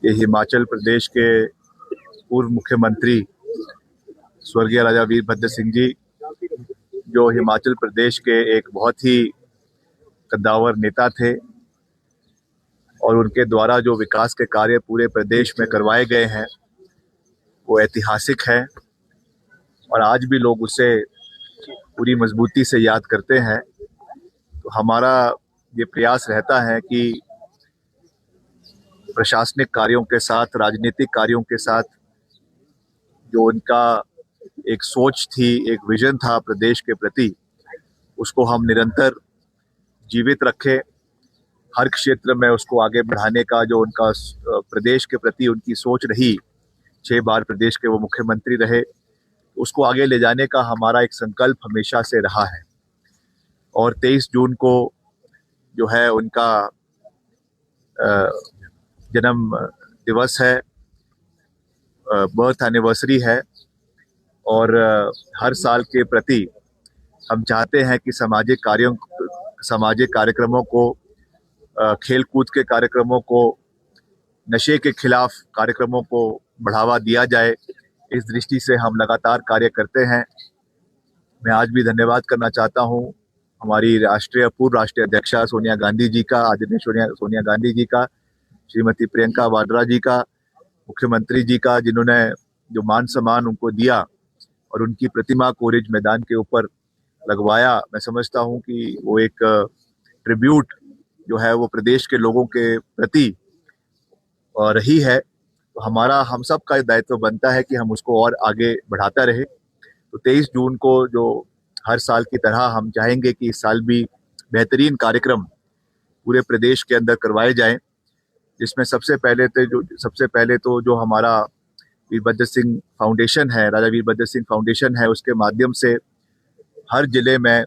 ये हिमाचल प्रदेश के पूर्व मुख्यमंत्री स्वर्गीय राजा वीरभद्र सिंह जी, जो हिमाचल प्रदेश के एक बहुत ही कद्दावर नेता थे और उनके द्वारा जो विकास के कार्य पूरे प्रदेश में करवाए गए हैं वो ऐतिहासिक है और आज भी लोग उसे पूरी मजबूती से याद करते हैं। तो हमारा ये प्रयास रहता है कि प्रशासनिक कार्यों के साथ, राजनीतिक कार्यों के साथ जो उनका एक सोच थी, एक विजन था प्रदेश के प्रति, उसको हम निरंतर जीवित रखें। हर क्षेत्र में उसको आगे बढ़ाने का जो उनका प्रदेश के प्रति उनकी सोच रही, 6 बार प्रदेश के वो मुख्यमंत्री रहे, उसको आगे ले जाने का हमारा एक संकल्प हमेशा से रहा है। और 23 जून को जो है उनका जन्म दिवस है, बर्थ एनिवर्सरी है और हर साल के प्रति हम चाहते हैं कि सामाजिक कार्यक्रमों को, खेल कूद के कार्यक्रमों को, नशे के खिलाफ कार्यक्रमों को बढ़ावा दिया जाए। इस दृष्टि से हम लगातार कार्य करते हैं। मैं आज भी धन्यवाद करना चाहता हूं हमारी पूर्व राष्ट्रीय अध्यक्षा सोनिया गांधी जी का, आदरणीय सोनिया गांधी जी का, श्रीमती प्रियंका वाड्रा जी का, मुख्यमंत्री जी का, जिन्होंने जो मान सम्मान उनको दिया और उनकी प्रतिमा को रिज मैदान के ऊपर लगवाया। मैं समझता हूं कि वो एक ट्रिब्यूट जो है वो प्रदेश के लोगों के प्रति रही है। तो हम सब का दायित्व बनता है कि हम उसको और आगे बढ़ाता रहे। तो 23 जून को जो हर साल की तरह हम चाहेंगे कि इस साल भी बेहतरीन कार्यक्रम पूरे प्रदेश के अंदर करवाए जाएं, जिसमें सबसे पहले तो जो हमारा वीरभद्र सिंह फाउंडेशन है, राजा वीरभद्र सिंह फाउंडेशन है, उसके माध्यम से हर जिले में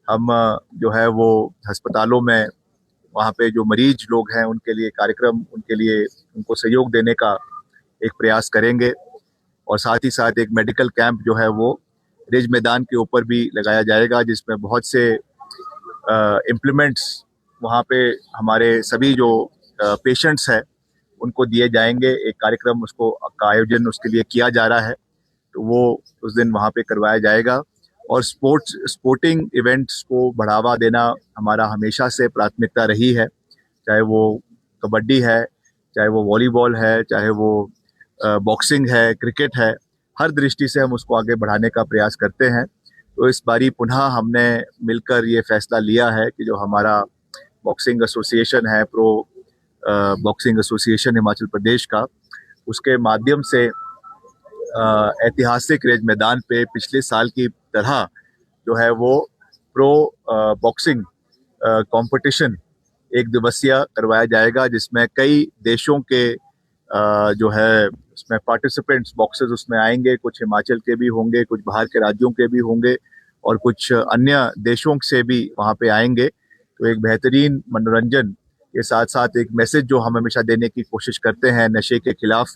हम जो है वो अस्पतालों में वहाँ पे जो मरीज लोग हैं उनके लिए कार्यक्रम, उनको सहयोग देने का एक प्रयास करेंगे। और साथ ही साथ एक मेडिकल कैंप जो है वो रिज मैदान के ऊपर भी लगाया जाएगा, जिसमें बहुत से इम्प्लीमेंट्स वहाँ पे हमारे सभी जो पेशेंट्स हैं उनको दिए जाएंगे। एक कार्यक्रम का आयोजन उसके लिए किया जा रहा है, तो वो उस दिन वहाँ पे करवाया जाएगा। और स्पोर्टिंग इवेंट्स को बढ़ावा देना हमारा हमेशा से प्राथमिकता रही है, चाहे वो कबड्डी है, चाहे वो वॉलीबॉल है, चाहे वो बॉक्सिंग है, क्रिकेट है। हर दृष्टि से हम उसको आगे बढ़ाने का प्रयास करते हैं। तो इस बारी पुनः हमने मिलकर ये फैसला लिया है कि जो हमारा बॉक्सिंग एसोसिएशन है, pro boxing association Himachal Pradesh का, उसके माध्यम से ऐतिहासिक रिज मैदान पे पिछले साल की तरह जो है वो प्रो बॉक्सिंग कंपटीशन 1 दिवसीय करवाया जाएगा, जिसमें कई देशों के जो है उसमें पार्टिसिपेंट्स बॉक्सर्स उसमें आएंगे। कुछ हिमाचल के भी होंगे, कुछ बाहर के राज्यों के भी होंगे और कुछ अन्य देशों से भी वहाँ पे आएंगे। तो एक बेहतरीन मनोरंजन के साथ साथ एक मैसेज जो हम हमेशा देने की कोशिश करते हैं नशे के खिलाफ,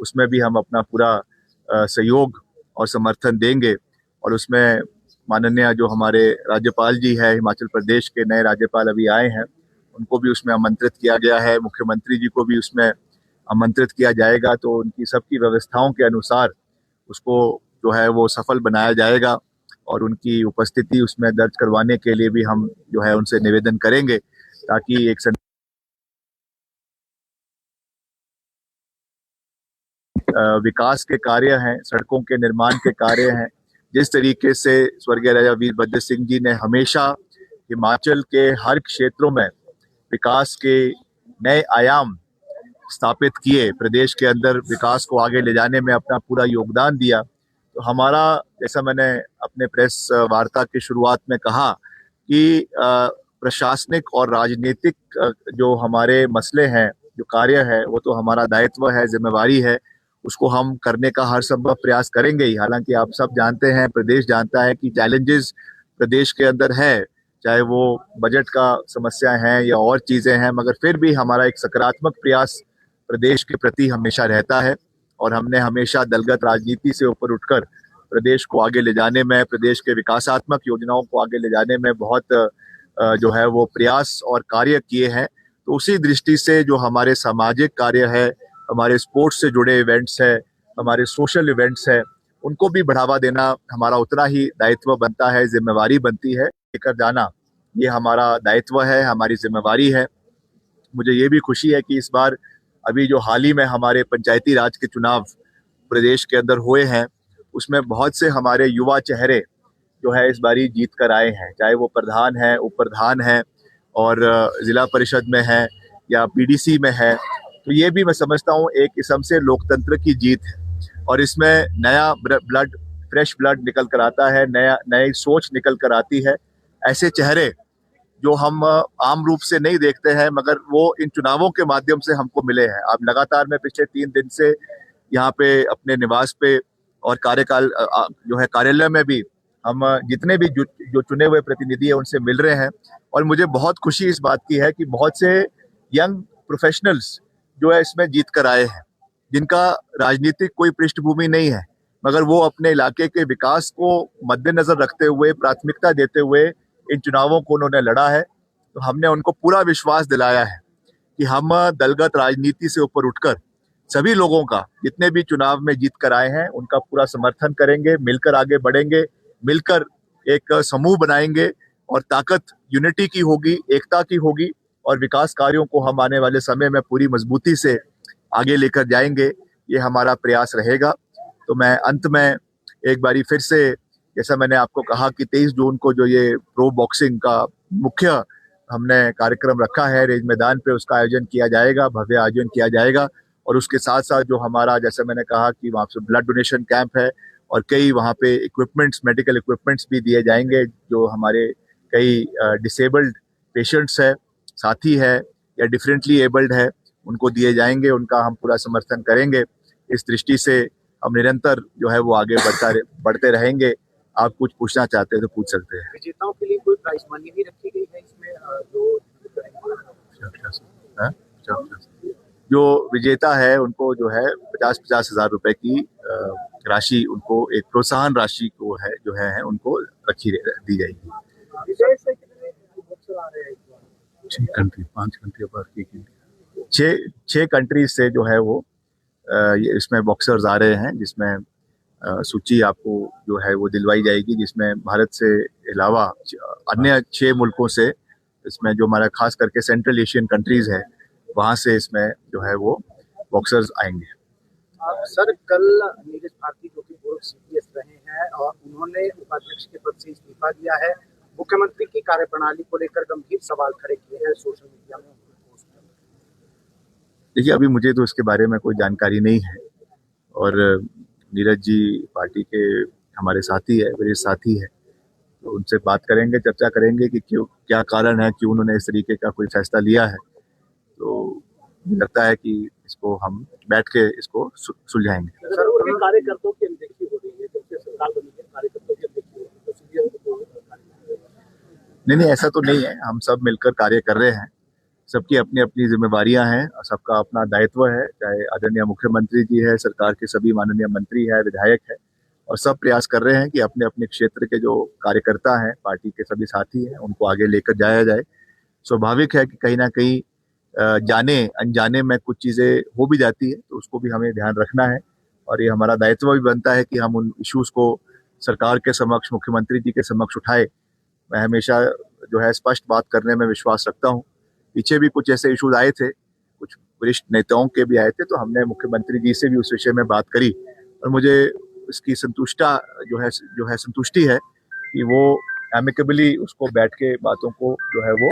उसमें भी हम अपना पूरा सहयोग और समर्थन देंगे। और उसमें माननीय जो हमारे राज्यपाल जी है, हिमाचल प्रदेश के नए राज्यपाल अभी आए हैं, उनको भी उसमें आमंत्रित किया गया है। मुख्यमंत्री जी को भी उसमें आमंत्रित किया जाएगा। तो उनकी सबकी व्यवस्थाओं के अनुसार उसको जो है वो सफल बनाया जाएगा और उनकी उपस्थिति उसमें दर्ज करवाने के लिए भी हम जो है उनसे निवेदन करेंगे, ताकि एक विकास के कार्य हैं, सड़कों के निर्माण के कार्य हैं। जिस तरीके से स्वर्गीय राजा वीरभद्र सिंह जी ने हमेशा हिमाचल के हर क्षेत्रों में विकास के नए आयाम स्थापित किए, प्रदेश के अंदर विकास को आगे ले जाने में अपना पूरा योगदान दिया, तो हमारा, जैसा मैंने अपने प्रेस वार्ता की शुरुआत में कहा कि प्रशासनिक और राजनीतिक जो हमारे मसले हैं, जो कार्य है, वो तो हमारा दायित्व है, जिम्मेवारी है, उसको हम करने का हर संभव प्रयास करेंगे ही। हालांकि आप सब जानते हैं, प्रदेश जानता है कि चैलेंजेस प्रदेश के अंदर है, चाहे वो बजट का समस्या है या और चीजें हैं, मगर फिर भी हमारा एक सकारात्मक प्रयास प्रदेश के प्रति हमेशा रहता है। और हमने हमेशा दलगत राजनीति से ऊपर उठकर प्रदेश को आगे ले जाने में, प्रदेश के विकासात्मक योजनाओं को आगे ले जाने में बहुत जो है वो प्रयास और कार्य किए हैं। तो उसी दृष्टि से जो हमारे सामाजिक कार्य है, हमारे स्पोर्ट्स से जुड़े इवेंट्स है, हमारे सोशल इवेंट्स है, उनको भी बढ़ावा देना हमारा उतना ही दायित्व बनता है, जिम्मेवारी बनती है। लेकर जाना ये हमारा दायित्व है, हमारी जिम्मेवारी है। मुझे ये भी खुशी है कि इस बार अभी जो हाल ही में हमारे पंचायती राज के चुनाव प्रदेश के अंदर हुए हैं, उसमें बहुत से हमारे युवा चेहरे जो है इस बारी जीत कर आए हैं, चाहे वो प्रधान है, उप प्रधान है और जिला परिषद में है या पीडीसी में है। तो ये भी मैं समझता हूँ एक किस्म से लोकतंत्र की जीत है और इसमें नया ब्लड, फ्रेश ब्लड निकल कर आता है, नई सोच निकल कर आती है। ऐसे चेहरे जो हम आम रूप से नहीं देखते हैं, मगर वो इन चुनावों के माध्यम से हमको मिले हैं। अब लगातार मैं पिछले 3 दिन से यहाँ पे अपने निवास पे और कार्यकाल जो है कार्यालय में भी हम जितने भी जो चुने हुए प्रतिनिधि है उनसे मिल रहे हैं और मुझे बहुत खुशी इस बात की है कि बहुत से यंग प्रोफेशनल्स जो है इसमें जीत कर आए हैं, जिनका राजनीतिक कोई पृष्ठभूमि नहीं है, मगर वो अपने इलाके के विकास को मद्देनजर रखते हुए, प्राथमिकता देते हुए इन चुनावों को उन्होंने लड़ा है। तो हमने उनको पूरा विश्वास दिलाया है कि हम दलगत राजनीति से ऊपर उठकर सभी लोगों का, जितने भी चुनाव में जीत कर आए हैं, उनका पूरा समर्थन करेंगे, मिलकर आगे बढ़ेंगे, मिलकर एक समूह बनाएंगे और ताकत यूनिटी की होगी, एकता की होगी और विकास कार्यों को हम आने वाले समय में पूरी मजबूती से आगे लेकर जाएंगे। ये हमारा प्रयास रहेगा। तो मैं अंत में एक बारी फिर से, जैसा मैंने आपको कहा कि 23 जून को जो ये प्रो बॉक्सिंग का मुख्य हमने कार्यक्रम रखा है रेज मैदान पे, उसका आयोजन किया जाएगा, भव्य आयोजन किया जाएगा। और उसके साथ साथ जो हमारा, जैसे मैंने कहा कि वहाँ पे ब्लड डोनेशन कैंप है और कई वहाँ पे इक्विपमेंट्स, मेडिकल इक्विपमेंट्स भी दिए जाएंगे। जो हमारे कई डिसेबल्ड पेशेंट्स है, साथी है या डिफरेंटली एबल्ड है, उनको दिए जाएंगे, उनका हम पूरा समर्थन करेंगे। इस दृष्टि से हम निरंतर जो है वो आगे बढ़ते रहेंगे। आप कुछ पूछना चाहते हैं तो पूछ सकते हैं। विजेताओं के लिए कोई प्राइज मनी भी रखी गई है इसमें जो विजेता है उनको जो है 50-50 हजार रुपए की राशि, उनको एक प्रोत्साहन राशि को है जो है उनको रखी दी जाएगी। 6 कंट्रीज से जो है वो इसमें बॉक्सर्स आ रहे हैं, जिसमें सूची आपको जो है वो दिलवाई जाएगी, जिसमें भारत से अलावा अन्य 6 मुल्कों से, इसमें जो हमारा खास करके सेंट्रल एशियन कंट्रीज है, वहां से इसमें जो है वो बॉक्सर्स आएंगे। सर, कल नीरज भारती जो कि पूर्व सीपीएस रहे हैं और उन्होंने उपाध्यक्ष के पद से इस्तीफा दिया है, मुख्यमंत्री की कार्यप्रणाली को लेकर गंभीर सवाल खड़े किए हैं सोशल मीडिया में। देखिए, अभी मुझे तो इसके बारे में कोई जानकारी नहीं है और नीरज जी पार्टी के हमारे साथी है, मेरे साथी है, तो उनसे बात करेंगे, चर्चा करेंगे कि क्यों, क्या कारण है, क्यों उन्होंने इस तरीके का कोई फैसला लिया है। तो मुझे लगता है कि इसको हम बैठ के इसको सुलझाएंगे। कार्यकर्ताओं की अनदेखी हो रही है, जब से सरकार बनी है कार्यकर्ताओं की अनदेखी हो रही है। नहीं, ऐसा तो नहीं है। हम सब मिलकर कार्य कर रहे हैं, सबकी अपनी अपनी जिम्मेवारियां हैं, सबका अपना दायित्व है। चाहे आदरणीय मुख्यमंत्री जी है, सरकार के सभी माननीय मंत्री है, विधायक है, और सब प्रयास कर रहे हैं कि अपने अपने क्षेत्र के जो कार्यकर्ता हैं, पार्टी के सभी साथी हैं, उनको आगे लेकर जाया जाए। स्वाभाविक है कि कहीं ना कहीं जाने अनजाने में कुछ चीज़ें हो भी जाती है, तो उसको भी हमें ध्यान रखना है और ये हमारा दायित्व भी बनता है कि हम उन इश्यूज़ को सरकार के समक्ष, मुख्यमंत्री जी के समक्ष उठाए। मैं हमेशा जो है स्पष्ट बात करने में विश्वास रखता हूँ। पीछे भी कुछ ऐसे इश्यूज आए थे, कुछ वरिष्ठ नेताओं के भी आए थे, तो हमने मुख्यमंत्री जी से भी उस विषय में बात करी और मुझे इसकी संतुष्टि है कि वो एमिकेबली उसको बैठ के बातों को जो है वो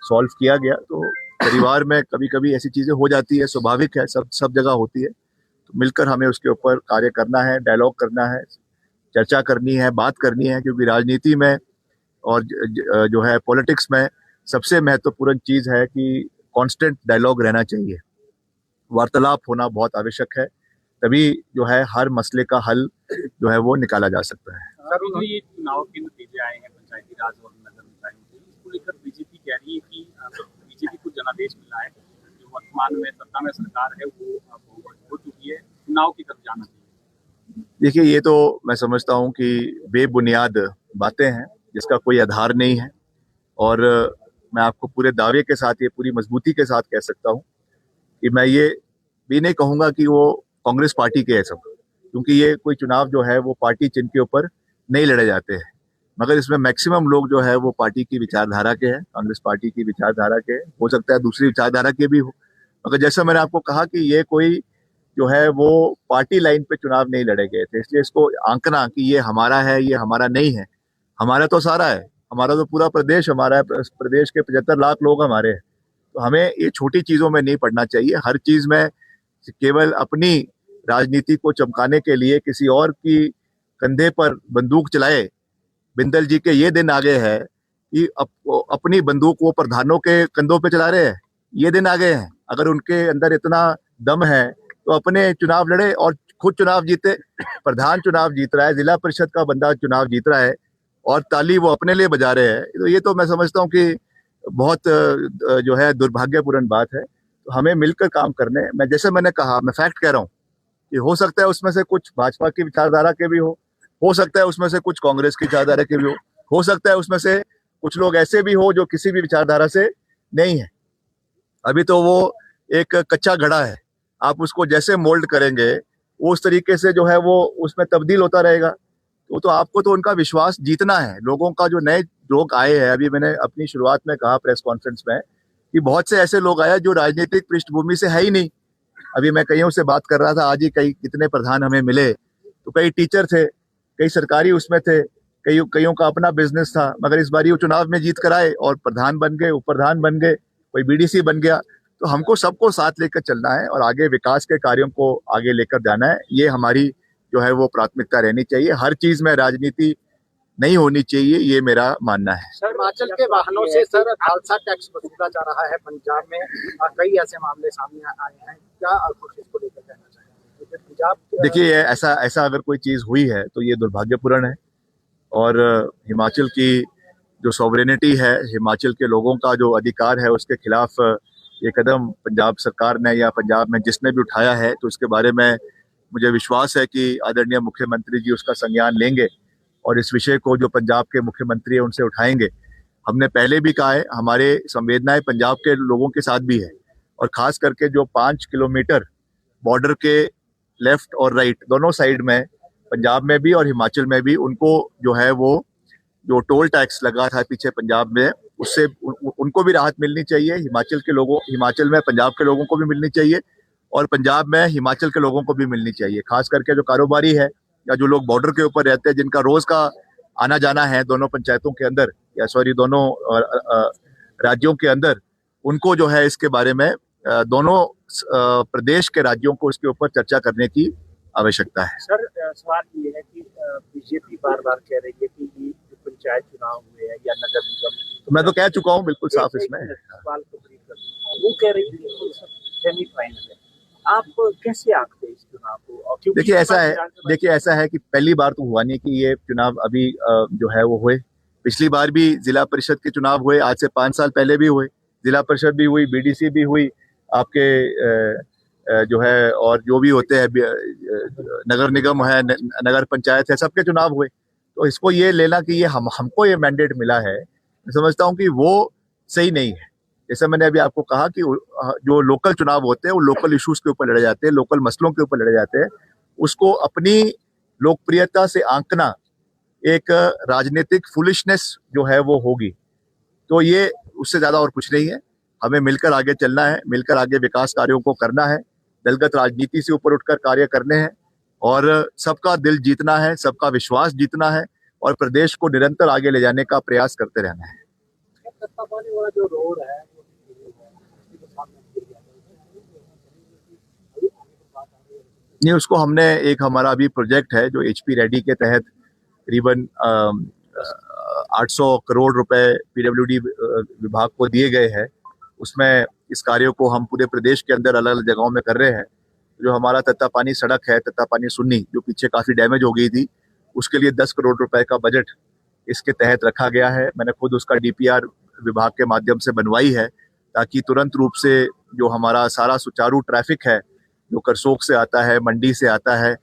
सॉल्व किया गया। तो परिवार में कभी कभी ऐसी चीजें हो जाती है, स्वाभाविक है, सब जगह होती है। तो मिलकर हमें उसके ऊपर कार्य करना है, डायलॉग करना है, चर्चा करनी है, बात करनी है, क्योंकि राजनीति में और जो है पॉलिटिक्स में सबसे महत्वपूर्ण चीज है कि कांस्टेंट डायलॉग रहना चाहिए, वार्तालाप होना बहुत आवश्यक है, तभी जो है हर मसले का हल जो है वो निकाला जा सकता है। सर, ये चुनाव के नतीजे आए हैं पंचायती राज और नगर निकाय के, इसको लेकर बीजेपी कह रही है कि बीजेपी को जनादेश मिला है, जो वर्तमान में सत्ता में सरकार है वो हो चुकी है, चुनाव की तरफ जाना चाहिए। देखिए, ये तो मैं समझता हूँ कि बेबुनियाद बातें हैं, जिसका कोई आधार नहीं है और मैं आपको पूरे दावे के साथ, ये पूरी मजबूती के साथ कह सकता हूँ कि मैं ये भी नहीं कहूंगा कि वो कांग्रेस पार्टी के है सब, क्योंकि ये कोई चुनाव जो है वो पार्टी चिन्ह के ऊपर नहीं लड़े जाते हैं। मगर इसमें मैक्सिमम लोग जो है वो पार्टी की विचारधारा के हैं, कांग्रेस पार्टी की विचारधारा के हैं। हो सकता है दूसरी विचारधारा के भी हो, मगर जैसा मैंने आपको कहा कि ये कोई जो है वो पार्टी लाइन पे चुनाव नहीं लड़े गए थे, इसलिए इसको आंकना कि ये हमारा है ये हमारा नहीं है, हमारा तो सारा है, हमारा तो पूरा प्रदेश हमारा है, प्रदेश के 75 लाख लोग हमारे हैं। तो हमें ये छोटी चीजों में नहीं पड़ना चाहिए, हर चीज में केवल अपनी राजनीति को चमकाने के लिए किसी और की कंधे पर बंदूक चलाए। बिंदल जी के ये दिन आगे है कि अपनी बंदूक वो प्रधानों के कंधों पे चला रहे हैं, ये दिन आ गए हैं। अगर उनके अंदर इतना दम है तो अपने चुनाव लड़े और खुद चुनाव जीते। प्रधान चुनाव जीत रहा है, जिला परिषद का बंदा चुनाव जीत रहा है और ताली वो अपने लिए बजा रहे हैं, तो ये तो मैं समझता हूँ कि बहुत जो है दुर्भाग्यपूर्ण बात है। तो हमें मिलकर काम करने, मैं जैसे मैंने कहा, मैं फैक्ट कह रहा हूँ कि हो सकता है उसमें से कुछ भाजपा की विचारधारा के भी हो सकता है उसमें से कुछ कांग्रेस की विचारधारा के भी हो सकता है उसमें से कुछ लोग ऐसे भी हो जो किसी भी विचारधारा से नहीं है। अभी तो वो एक कच्चा घड़ा है, आप उसको जैसे मोल्ड करेंगे वो उस तरीके से जो है वो उसमें तब्दील होता रहेगा। तो आपको तो उनका विश्वास जीतना है, लोगों का। जो नए लोग आए हैं, अभी मैंने अपनी शुरुआत में कहा प्रेस कॉन्फ्रेंस में कि बहुत से ऐसे लोग आए जो राजनीतिक पृष्ठभूमि से है ही नहीं। अभी मैं कईयों से बात कर रहा था, आज ही कई कितने प्रधान हमें मिले, तो कई टीचर थे, कई सरकारी उसमें थे, कईयों का अपना बिजनेस था, मगर इस बार ये चुनाव में जीत कर आए और प्रधान बन गए, उप प्रधान बन गए, कोई बीडीसी बन गया। तो हमको सबको साथ लेकर चलना है और आगे विकास के कार्यों को आगे लेकर जाना है। ये हमारी जो है वो प्राथमिकता रहनी चाहिए, हर चीज में राजनीति नहीं होनी चाहिए, ये मेरा मानना है। सर, हिमाचल के वाहनों से सर खालसा टैक्स वसूला जा रहा है पंजाब में, कई ऐसे मामले सामने आए हैं, क्या कुछ इसको लेकर कहना चाहेंगे? पंजाब देखिए, ऐसा अगर कोई चीज हुई है तो ये दुर्भाग्यपूर्ण है और हिमाचल की जो सॉवरेनिटी है, हिमाचल के लोगों का जो अधिकार है, उसके खिलाफ ये कदम पंजाब सरकार ने या पंजाब में जिसने भी उठाया है, तो इसके बारे में मुझे विश्वास है कि आदरणीय मुख्यमंत्री जी उसका संज्ञान लेंगे और इस विषय को जो पंजाब के मुख्यमंत्री है उनसे उठाएंगे। हमने पहले भी कहा है, हमारे संवेदनाएं पंजाब के लोगों के साथ भी है और खास करके जो 5 किलोमीटर बॉर्डर के लेफ्ट और राइट दोनों साइड में, पंजाब में भी और हिमाचल में भी, उनको जो है वो जो टोल टैक्स लगा था पीछे पंजाब में, उससे उनको भी राहत मिलनी चाहिए। हिमाचल में पंजाब के लोगों को भी मिलनी चाहिए और पंजाब में हिमाचल के लोगों को भी मिलनी चाहिए। खास करके जो कारोबारी है या जो लोग बॉर्डर के ऊपर रहते हैं, जिनका रोज का आना जाना है दोनों पंचायतों के अंदर या दोनों राज्यों के अंदर, उनको जो है इसके बारे में दोनों प्रदेश के राज्यों को इसके ऊपर चर्चा करने की आवश्यकता है। सर, सवाल ये है कि बीजेपी बार बार कह रही है कि ये पंचायत चुनाव हुए हैं या नगर निगम, तो मैं तो कह चुका हूँ बिल्कुल साफ इसमें, सवाल कंप्लीट कर, वो कह रही है सेमीफाइनल है। आप कैसे आंकते इस चुनाव को? देखिए ऐसा है कि पहली बार तो हुआ नहीं कि ये चुनाव अभी जो है वो हुए। पिछली बार भी जिला परिषद के चुनाव हुए, आज से 5 साल पहले भी हुए, जिला परिषद भी हुई, बीडीसी भी हुई, आपके जो है और जो भी होते हैं नगर निगम है, नगर पंचायत है, सबके चुनाव हुए। तो इसको ये लेना कि ये हमको ये मैंडेट मिला है, मैं समझता हूँ कि वो सही नहीं है। जैसे मैंने अभी आपको कहा कि जो लोकल चुनाव होते हैं वो लोकल इश्यूज के ऊपर लड़े जाते हैं, लोकल मसलों के ऊपर लड़े जाते हैं। उसको अपनी लोकप्रियता से आंकना एक राजनीतिक फुलिशनेस जो है वो होगी। तो ये उससे ज्यादा और कुछ नहीं है। हमें मिलकर आगे चलना है, मिलकर आगे विकास कार्यों को करना है, दलगत राजनीति से ऊपर उठकर कार्य करने हैं और सबका दिल जीतना है, सबका विश्वास जीतना है और प्रदेश को निरंतर आगे ले जाने का प्रयास करते रहना है। वाला जो रोड है नहीं, उसको हमने एक हमारा अभी प्रोजेक्ट है जो HP रेडी के तहत करीबन 800 करोड़ रुपए PWD विभाग को दिए गए हैं। उसमें इस कार्यों को हम पूरे प्रदेश के अंदर अलग अलग जगहों में कर रहे हैं। जो हमारा तत्तापानी सड़क है, तत्तापानी सुन्नी, जो पीछे काफी डैमेज हो गई थी, उसके लिए 10 करोड़ रुपए का बजट इसके तहत रखा गया है। मैंने खुद उसका DPR विभाग के माध्यम से बनवाई है ताकि तुरंत रूप से जो हमारा सारा सुचारू ट्रैफिक है जो करसोग से आता है, मंडी से आता है,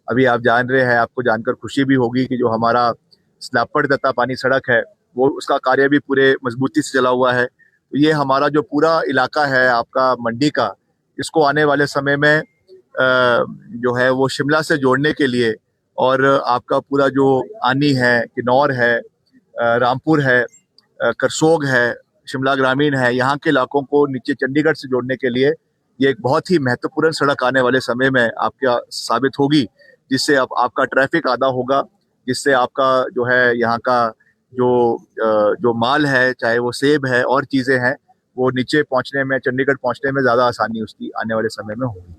अभी आप जान रहे हैं, आपको जानकर खुशी भी होगी कि जो हमारा स्लापड़ तत्तापानी सड़क है वो उसका कार्य भी पूरे मजबूती से चला हुआ है। तो ये हमारा जो पूरा इलाका है आपका मंडी का, इसको आने वाले समय में जो है वो शिमला से जोड़ने के लिए, और आपका पूरा जो आनी है, किन्नौर है, रामपुर है, करसोग है, शिमला ग्रामीण है, यहाँ के इलाकों को नीचे चंडीगढ़ से जोड़ने के लिए ये एक बहुत ही महत्वपूर्ण सड़क आने वाले समय में आपका साबित होगी, जिससे आपका ट्रैफिक आधा होगा, जिससे आपका जो है यहाँ का जो माल है, चाहे वो सेब है और चीज़ें हैं, वो नीचे पहुँचने में, चंडीगढ़ पहुँचने में ज़्यादा आसानी उसकी आने वाले समय में होगी।